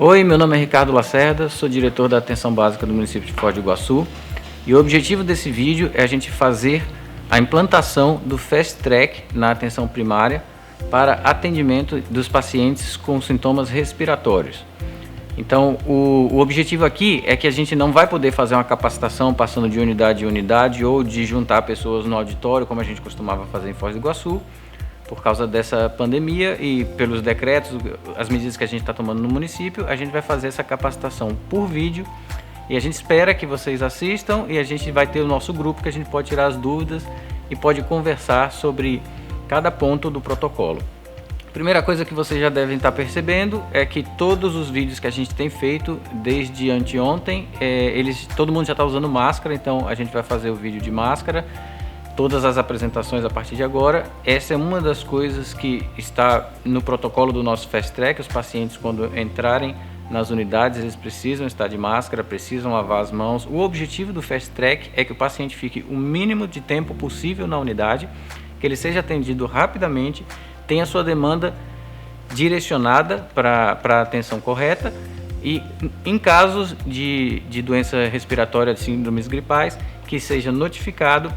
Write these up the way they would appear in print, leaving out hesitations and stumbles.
Oi, meu nome é Ricardo Lacerda, sou diretor da Atenção Básica do município de Foz do Iguaçu e o objetivo desse vídeo é a gente fazer a implantação do Fast Track na atenção primária para atendimento dos pacientes com sintomas respiratórios. Então, o objetivo aqui é que a gente não vai poder fazer uma capacitação passando de unidade em unidade ou de juntar pessoas no auditório, como a gente costumava fazer em Foz do Iguaçu, por causa dessa pandemia e pelos decretos, as medidas que a gente está tomando no município. A gente vai fazer essa capacitação por vídeo e a gente espera que vocês assistam e a gente vai ter o nosso grupo que a gente pode tirar as dúvidas e pode conversar sobre cada ponto do protocolo. Primeira coisa que vocês já devem estar percebendo é que todos os vídeos que a gente tem feito desde anteontem, todo mundo já está usando máscara, então a gente vai fazer o vídeo de máscara, todas as apresentações a partir de agora. Essa é uma das coisas que está no protocolo do nosso Fast Track. Os pacientes, quando entrarem nas unidades, eles precisam estar de máscara, precisam lavar as mãos. O objetivo do Fast Track é que o paciente fique o mínimo de tempo possível na unidade, que ele seja atendido rapidamente, tenha sua demanda direcionada para a atenção correta e, em casos de doença respiratória, de síndromes gripais, que seja notificado,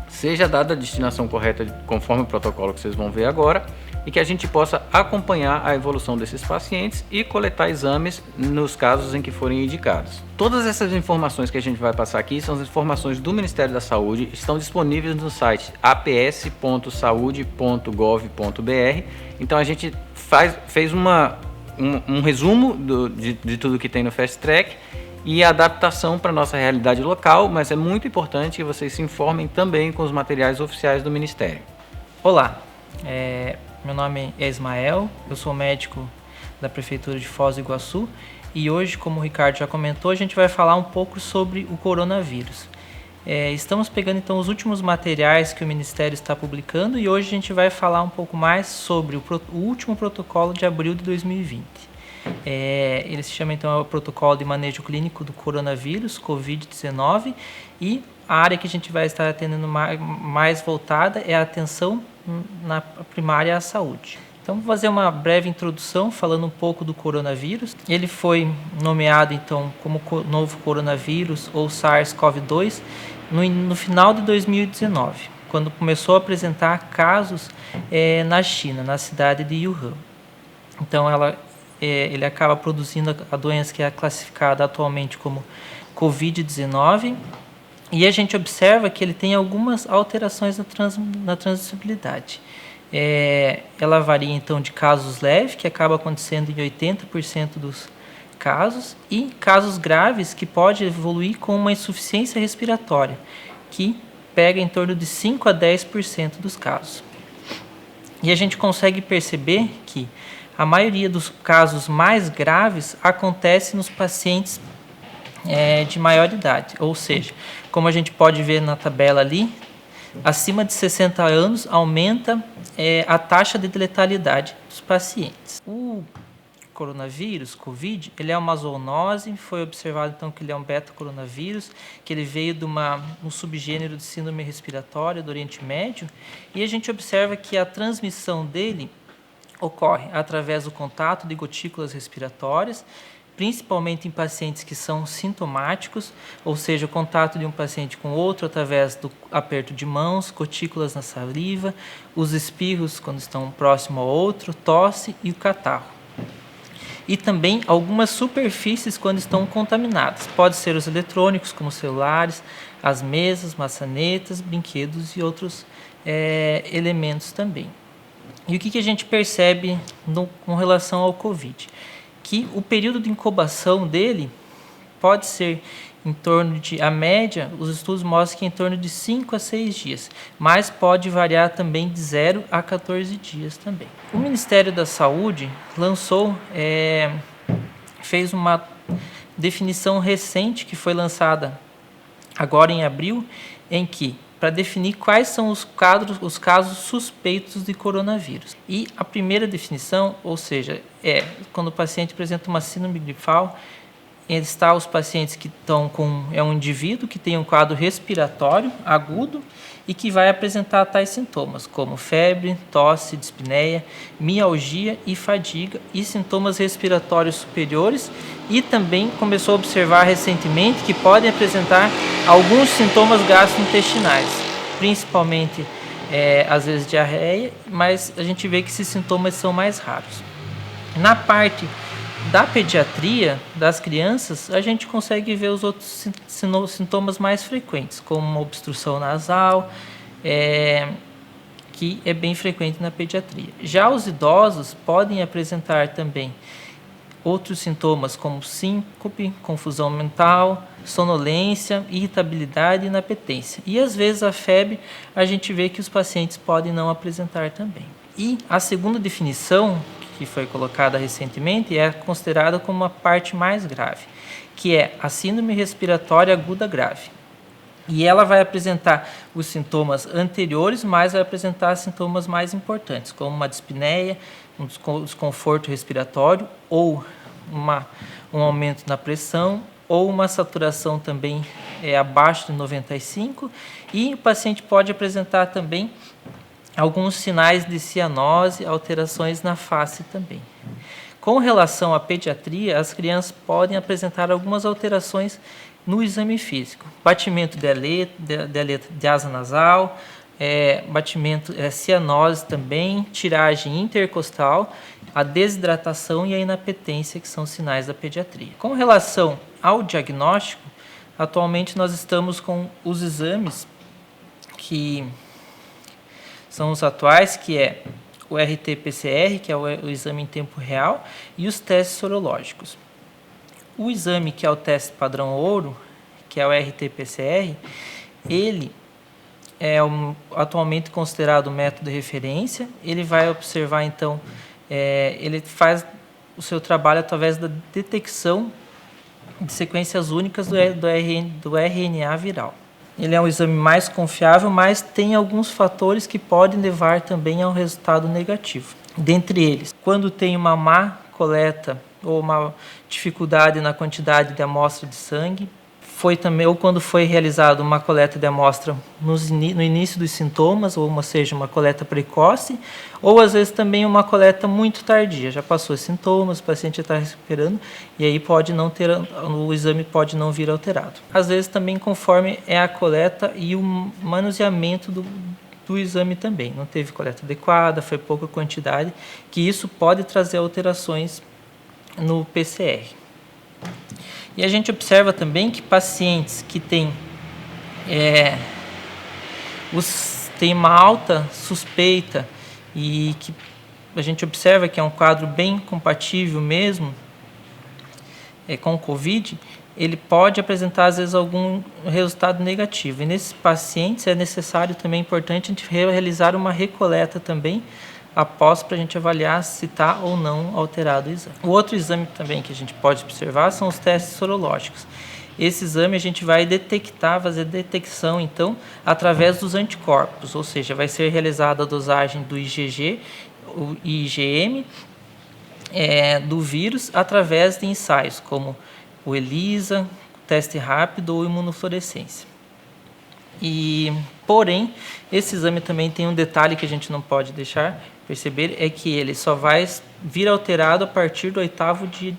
seja dada a destinação correta conforme o protocolo que vocês vão ver agora e que a gente possa acompanhar a evolução desses pacientes e coletar exames nos casos em que forem indicados. Todas essas informações que a gente vai passar aqui são as informações do Ministério da Saúde, estão disponíveis no site aps.saude.gov.br. Então a gente fez um resumo de tudo que tem no Fast Track e a adaptação para a nossa realidade local, mas é muito importante que vocês se informem também com os materiais oficiais do Ministério. Olá, meu nome é Ismael, eu sou médico da Prefeitura de Foz do Iguaçu e hoje, como o Ricardo já comentou, a gente vai falar um pouco sobre o coronavírus. Estamos pegando então os últimos materiais que o Ministério está publicando e hoje a gente vai falar um pouco mais sobre o último protocolo de abril de 2020. Ele se chama então o Protocolo de Manejo Clínico do Coronavírus, Covid-19, e a área que a gente vai estar atendendo mais voltada é a atenção na primária à saúde. Então, vou fazer uma breve introdução falando um pouco do coronavírus. Ele foi nomeado então como novo coronavírus ou SARS-CoV-2 no final de 2019, quando começou a apresentar casos na China, na cidade de Wuhan. Então, ele acaba produzindo a doença que é classificada atualmente como Covid-19 e a gente observa que ele tem algumas alterações na transmissibilidade. Ela varia então de casos leves, que acaba acontecendo em 80% dos casos, e casos graves, que pode evoluir com uma insuficiência respiratória, que pega em torno de 5 a 10% dos casos. E a gente consegue perceber que a maioria dos casos mais graves acontece nos pacientes de maior idade, ou seja, como a gente pode ver na tabela ali, acima de 60 anos aumenta a taxa de letalidade dos pacientes. O coronavírus, Covid, ele é uma zoonose, foi observado então que ele é um beta-coronavírus, que ele veio de um subgênero de síndrome respiratória do Oriente Médio, e a gente observa que a transmissão dele ocorre através do contato de gotículas respiratórias, principalmente em pacientes que são sintomáticos, ou seja, o contato de um paciente com outro através do aperto de mãos, gotículas na saliva, os espirros quando estão próximo ao outro, tosse e o catarro. E também algumas superfícies quando estão contaminadas. Pode ser os eletrônicos, como celulares, as mesas, maçanetas, brinquedos e outros elementos também. E o que a gente percebe com relação ao Covid? Que o período de incubação dele pode ser em torno de, a média, os estudos mostram que é em torno de 5 a 6 dias, mas pode variar também de 0 a 14 dias também. O Ministério da Saúde fez uma definição recente que foi lançada agora em abril, em que para definir quais são os casos suspeitos de coronavírus. E a primeira definição, ou seja, quando o paciente apresenta uma síndrome gripal está os pacientes que estão com... É um indivíduo que tem um quadro respiratório agudo e que vai apresentar tais sintomas, como febre, tosse, dispneia, mialgia e fadiga e sintomas respiratórios superiores, e também começou a observar recentemente que podem apresentar alguns sintomas gastrointestinais, principalmente, às vezes, diarreia, mas a gente vê que esses sintomas são mais raros. Na parte da pediatria das crianças, a gente consegue ver os outros sintomas mais frequentes, como uma obstrução nasal, que é bem frequente na pediatria. Já os idosos podem apresentar também outros sintomas como síncope, confusão mental, sonolência, irritabilidade e inapetência. E às vezes a febre, a gente vê que os pacientes podem não apresentar também. E a segunda definição, que foi colocada recentemente, é considerada como a parte mais grave, que é a síndrome respiratória aguda grave. E ela vai apresentar os sintomas anteriores, mas vai apresentar sintomas mais importantes, como uma dispneia, um desconforto respiratório, ou um aumento na pressão, ou uma saturação também abaixo de 95, e o paciente pode apresentar também alguns sinais de cianose, alterações na face também. Com relação à pediatria, as crianças podem apresentar algumas alterações no exame físico. Batimento de aleta de asa nasal, cianose também, tiragem intercostal, a desidratação e a inapetência, que são sinais da pediatria. Com relação ao diagnóstico, atualmente nós estamos com os exames que são os atuais, que é o RT-PCR, que é o exame em tempo real, e os testes sorológicos. O exame, que é o teste padrão ouro, que é o RT-PCR, ele é atualmente considerado o método de referência. Ele vai observar, então, ele faz o seu trabalho através da detecção de sequências únicas do RNA viral. Ele é um exame mais confiável, mas tem alguns fatores que podem levar também a um resultado negativo. Dentre eles, quando tem uma má coleta ou uma dificuldade na quantidade de amostra de sangue, ou quando foi realizada uma coleta de amostra no início dos sintomas, ou seja, uma coleta precoce, ou às vezes também uma coleta muito tardia, já passou os sintomas, o paciente está recuperando, e aí o exame pode não vir alterado. Às vezes também conforme é a coleta e o manuseamento do exame também, não teve coleta adequada, foi pouca quantidade, que isso pode trazer alterações no PCR. E a gente observa também que pacientes que têm uma alta suspeita e que a gente observa que é um quadro bem compatível mesmo com o COVID, ele pode apresentar às vezes algum resultado negativo. E nesses pacientes é necessário também, importante, a gente realizar uma recoleta também após, para a gente avaliar se está ou não alterado o exame. O outro exame também que a gente pode observar são os testes sorológicos. Esse exame a gente vai fazer detecção, então, através dos anticorpos, ou seja, vai ser realizada a dosagem do IgG, o IgM, do vírus, através de ensaios, como o ELISA, teste rápido ou imunofluorescência. Porém, esse exame também tem um detalhe que a gente não pode deixar perceber, é que ele só vai vir alterado a partir do oitavo dia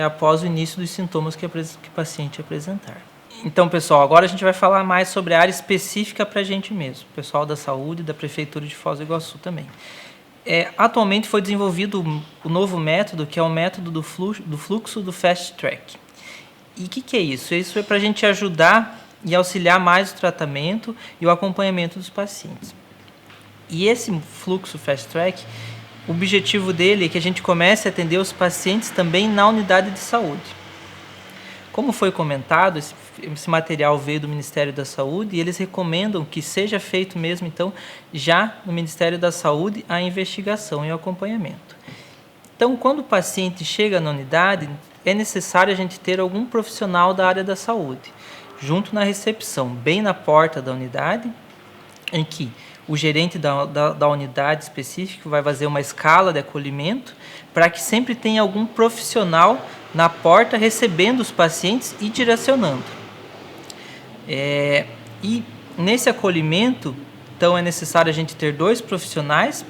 após o início dos sintomas que o paciente apresentar. Então, pessoal, agora a gente vai falar mais sobre a área específica para a gente mesmo, pessoal da saúde da Prefeitura de Foz do Iguaçu também. Atualmente foi desenvolvido o novo método, que é o método do fluxo do Fast Track. E o que é isso? Isso é para a gente ajudar e auxiliar mais o tratamento e o acompanhamento dos pacientes. E esse fluxo Fast Track, o objetivo dele é que a gente comece a atender os pacientes também na unidade de saúde. Como foi comentado, esse material veio do Ministério da Saúde e eles recomendam que seja feito mesmo, então, já no Ministério da Saúde, a investigação e o acompanhamento. Então, quando o paciente chega na unidade, é necessário a gente ter algum profissional da área da saúde, junto na recepção, bem na porta da unidade, em que o gerente da unidade específica vai fazer uma escala de acolhimento para que sempre tenha algum profissional na porta recebendo os pacientes e direcionando. E nesse acolhimento, então, é necessário a gente ter 2 profissionais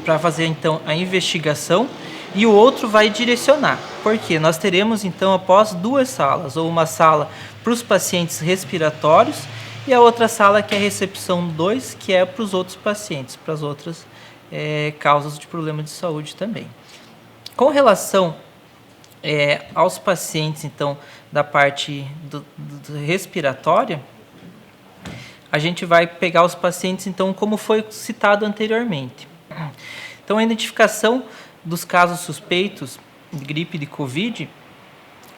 para fazer então a investigação e o outro vai direcionar. Porque nós teremos então após 2 salas, ou uma sala para os pacientes respiratórios e a outra sala que é a recepção 2, que é para os outros pacientes, para as outras causas de problema de saúde também. Com relação aos pacientes então da parte do respiratória, a gente vai pegar os pacientes então como foi citado anteriormente. Então a identificação dos casos suspeitos de gripe de Covid,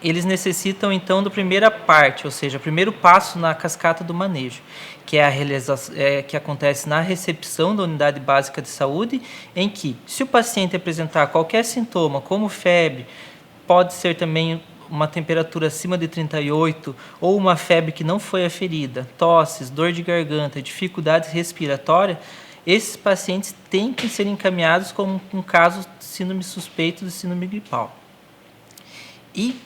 eles necessitam então da primeira parte, ou seja, o primeiro passo na cascata do manejo, que é a realização, que acontece na recepção da unidade básica de saúde, em que, se o paciente apresentar qualquer sintoma, como febre, pode ser também uma temperatura acima de 38 ou uma febre que não foi aferida, tosses, dor de garganta, dificuldades respiratórias, esses pacientes têm que ser encaminhados como um caso de síndrome suspeito de síndrome gripal. E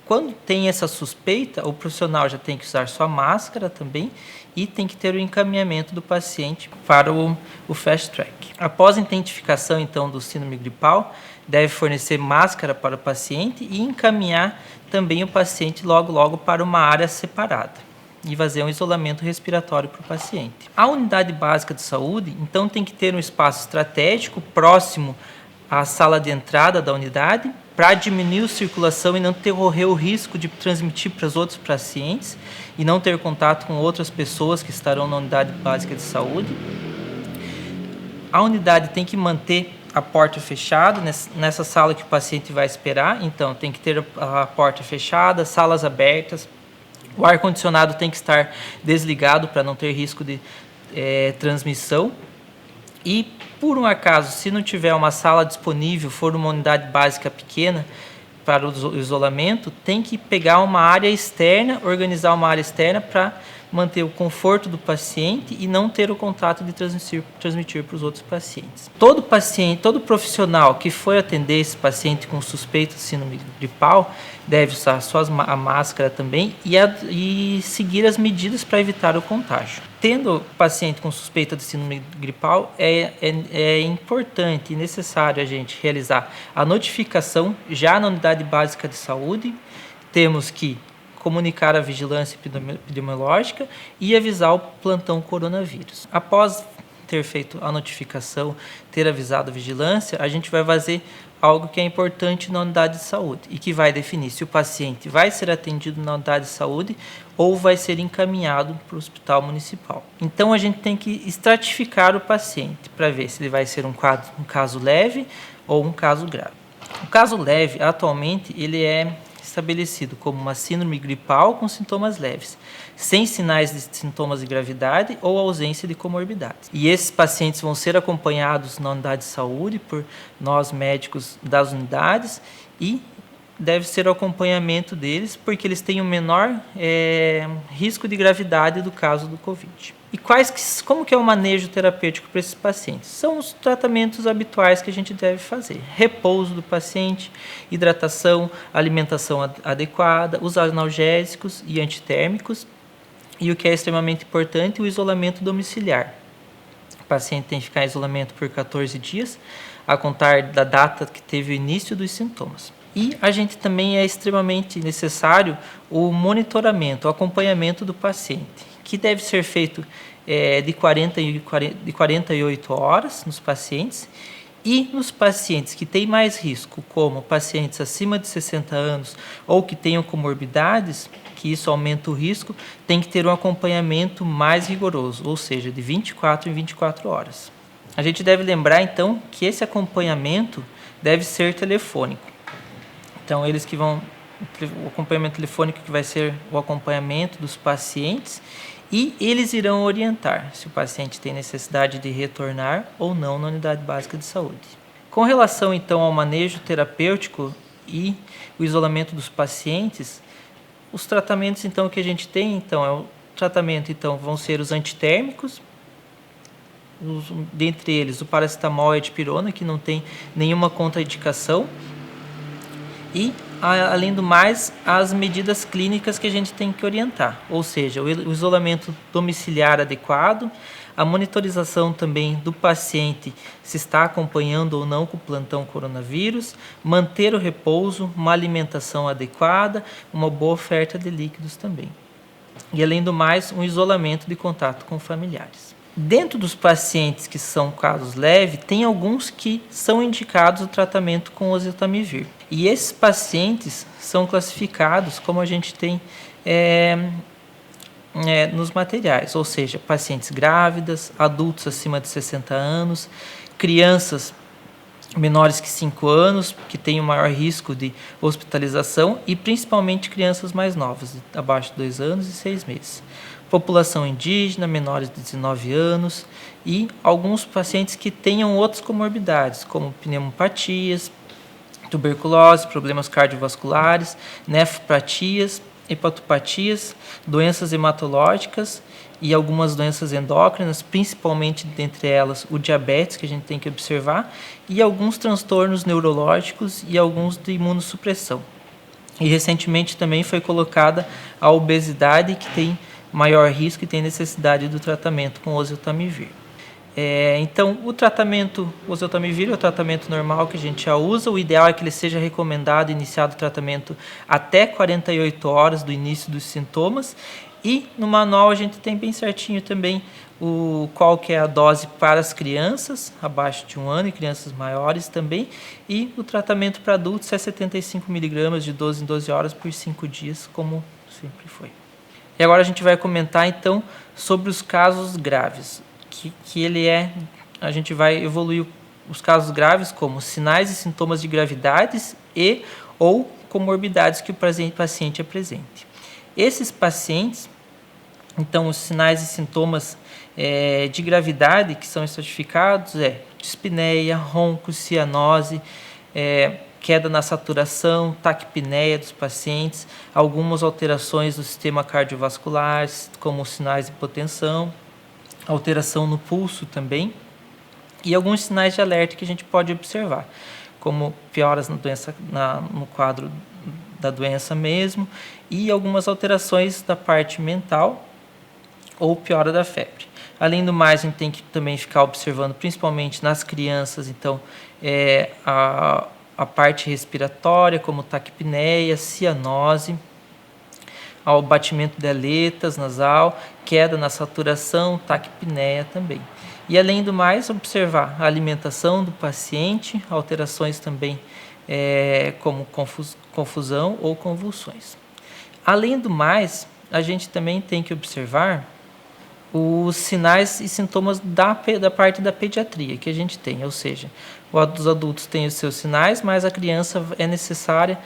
quando tem essa suspeita, o profissional já tem que usar sua máscara também e tem que ter o encaminhamento do paciente para o Fast Track. Após a identificação então do síndrome gripal, deve fornecer máscara para o paciente e encaminhar também o paciente logo para uma área separada e fazer um isolamento respiratório para o paciente. A unidade básica de saúde, então, tem que ter um espaço estratégico próximo à sala de entrada da unidade para diminuir a circulação e não correr o risco de transmitir para os outros pacientes e não ter contato com outras pessoas que estarão na unidade básica de saúde. A unidade tem que manter a porta fechada, nessa sala que o paciente vai esperar, então tem que ter a porta fechada, salas abertas, o ar-condicionado tem que estar desligado para não ter risco de transmissão. E, por um acaso, se não tiver uma sala disponível, for uma unidade básica pequena para o isolamento, tem que pegar uma área externa, organizar uma área externa para manter o conforto do paciente e não ter o contato de transmitir para os outros pacientes. Todo paciente, todo profissional que for atender esse paciente com suspeita de síndrome gripal deve usar a máscara também e seguir as medidas para evitar o contágio. Tendo paciente com suspeita de síndrome gripal, é importante e necessário a gente realizar a notificação já na unidade básica de saúde. Temos que comunicar a vigilância epidemiológica e avisar o plantão coronavírus. Após ter feito a notificação, ter avisado a vigilância, a gente vai fazer algo que é importante na unidade de saúde e que vai definir se o paciente vai ser atendido na unidade de saúde ou vai ser encaminhado para o hospital municipal. Então a gente tem que estratificar o paciente para ver se ele vai ser um caso leve ou um caso grave. O caso leve, atualmente, ele é estabelecido como uma síndrome gripal com sintomas leves, sem sinais de sintomas de gravidade ou ausência de comorbidades. E esses pacientes vão ser acompanhados na unidade de saúde por nós médicos das unidades e deve ser o acompanhamento deles porque eles têm o menor risco de gravidade do caso do Covid. E como que é o manejo terapêutico para esses pacientes? São os tratamentos habituais que a gente deve fazer. Repouso do paciente, hidratação, alimentação adequada, os analgésicos e antitérmicos e o que é extremamente importante, o isolamento domiciliar. O paciente tem que ficar em isolamento por 14 dias, a contar da data que teve o início dos sintomas. E a gente também é extremamente necessário o monitoramento, o acompanhamento do paciente, que deve ser feito de 48 horas nos pacientes e nos pacientes que têm mais risco, como pacientes acima de 60 anos ou que tenham comorbidades, que isso aumenta o risco, tem que ter um acompanhamento mais rigoroso, ou seja, de 24 em 24 horas. A gente deve lembrar, então, que esse acompanhamento deve ser telefônico. Então, o acompanhamento telefônico que vai ser o acompanhamento dos pacientes e eles irão orientar se o paciente tem necessidade de retornar ou não na unidade básica de saúde. Com relação, então, ao manejo terapêutico e o isolamento dos pacientes, os tratamentos, então, que a gente tem, então, vão ser os antitérmicos, dentre eles o paracetamol e a dipirona, que não tem nenhuma contraindicação. E, além do mais, as medidas clínicas que a gente tem que orientar, ou seja, o isolamento domiciliar adequado, a monitorização também do paciente se está acompanhando ou não com o plantão coronavírus, manter o repouso, uma alimentação adequada, uma boa oferta de líquidos também. E, além do mais, um isolamento de contato com familiares. Dentro dos pacientes que são casos leves, tem alguns que são indicados o tratamento com oseltamivir. E esses pacientes são classificados como a gente tem nos materiais, ou seja, pacientes grávidas, adultos acima de 60 anos, crianças menores que 5 anos, que têm o maior risco de hospitalização, e principalmente crianças mais novas, abaixo de 2 anos e 6 meses. População indígena, menores de 19 anos, e alguns pacientes que tenham outras comorbidades, como pneumopatias, tuberculose, problemas cardiovasculares, nefropatias, hepatopatias, doenças hematológicas e algumas doenças endócrinas, principalmente dentre elas o diabetes, que a gente tem que observar, e alguns transtornos neurológicos e alguns de imunossupressão. E recentemente também foi colocada a obesidade, que tem maior risco e tem necessidade do tratamento com oseltamivir. Então, o oseltamivir é o tratamento normal que a gente já usa. O ideal é que ele seja recomendado iniciado o tratamento até 48 horas do início dos sintomas. E no manual a gente tem bem certinho também qual que é a dose para as crianças abaixo de 1 ano e crianças maiores também. E o tratamento para adultos é 75 mg de 12 em 12 horas por 5 dias, como sempre foi. E agora a gente vai comentar então sobre os casos graves. A gente vai evoluir os casos graves como sinais e sintomas de gravidades e ou comorbidades que o paciente apresente. Esses pacientes, então, os sinais e sintomas de gravidade que são estratificados dispneia, ronco, cianose, queda na saturação, taquipneia dos pacientes, algumas alterações do sistema cardiovascular, como sinais de hipotensão, alteração no pulso também, e alguns sinais de alerta que a gente pode observar, como pioras no quadro da doença mesmo, e algumas alterações da parte mental ou piora da febre. Além do mais, a gente tem que também ficar observando, principalmente nas crianças, então, a parte respiratória, como taquipneia, cianose, ao batimento de aletas nasal, queda na saturação, taquipneia também. E além do mais, observar a alimentação do paciente, alterações também como confusão ou convulsões. Além do mais, a gente também tem que observar os sinais e sintomas da parte da pediatria que a gente tem, ou seja, os adultos têm os seus sinais, mas a criança é necessária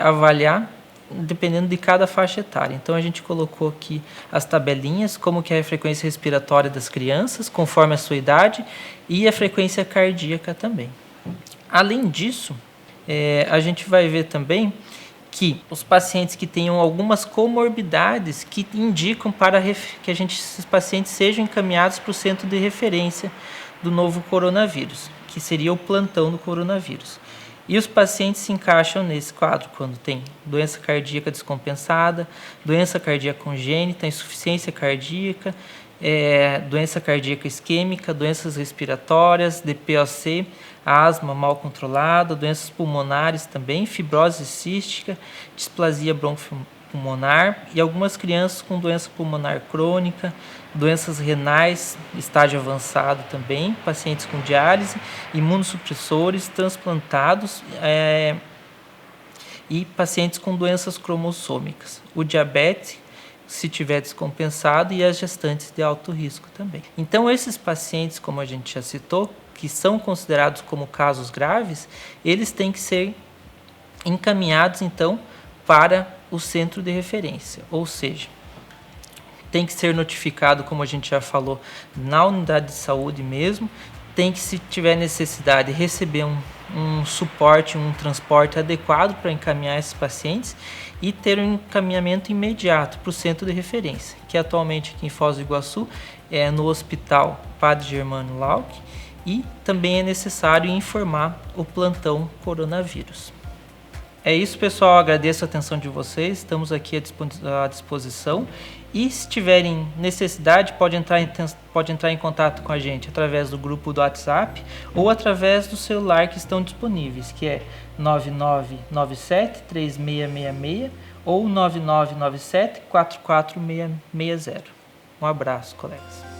avaliar dependendo de cada faixa etária. Então a gente colocou aqui as tabelinhas, como que é a frequência respiratória das crianças, conforme a sua idade, e a frequência cardíaca também. Além disso, a gente vai ver também que os pacientes que tenham algumas comorbidades que indicam para que esses pacientes sejam encaminhados para o centro de referência do novo coronavírus, que seria o plantão do coronavírus. E os pacientes se encaixam nesse quadro quando tem doença cardíaca descompensada, doença cardíaca congênita, insuficiência cardíaca, doença cardíaca isquêmica, doenças respiratórias, DPOC, asma mal controlada, doenças pulmonares também, fibrose cística, displasia bronquiopulmonar e algumas crianças com doença pulmonar crônica, doenças renais, estágio avançado também, pacientes com diálise, imunossupressores, transplantados e pacientes com doenças cromossômicas. O diabetes, se tiver descompensado, e as gestantes de alto risco também. Então, esses pacientes, como a gente já citou, que são considerados como casos graves, eles têm que ser encaminhados, então, para o centro de referência, ou seja, tem que ser notificado, como a gente já falou, na unidade de saúde mesmo, tem que, se tiver necessidade, receber um suporte, um transporte adequado para encaminhar esses pacientes e ter um encaminhamento imediato para o centro de referência, que atualmente aqui em Foz do Iguaçu no Hospital Padre Germano Lauck, e também é necessário informar o plantão coronavírus. É isso, pessoal. Agradeço a atenção de vocês. Estamos aqui à disposição. E se tiverem necessidade, pode entrar em contato com a gente através do grupo do WhatsApp ou através do celular que estão disponíveis, que é 9997-3666 ou 9997-44660. Um abraço, colegas.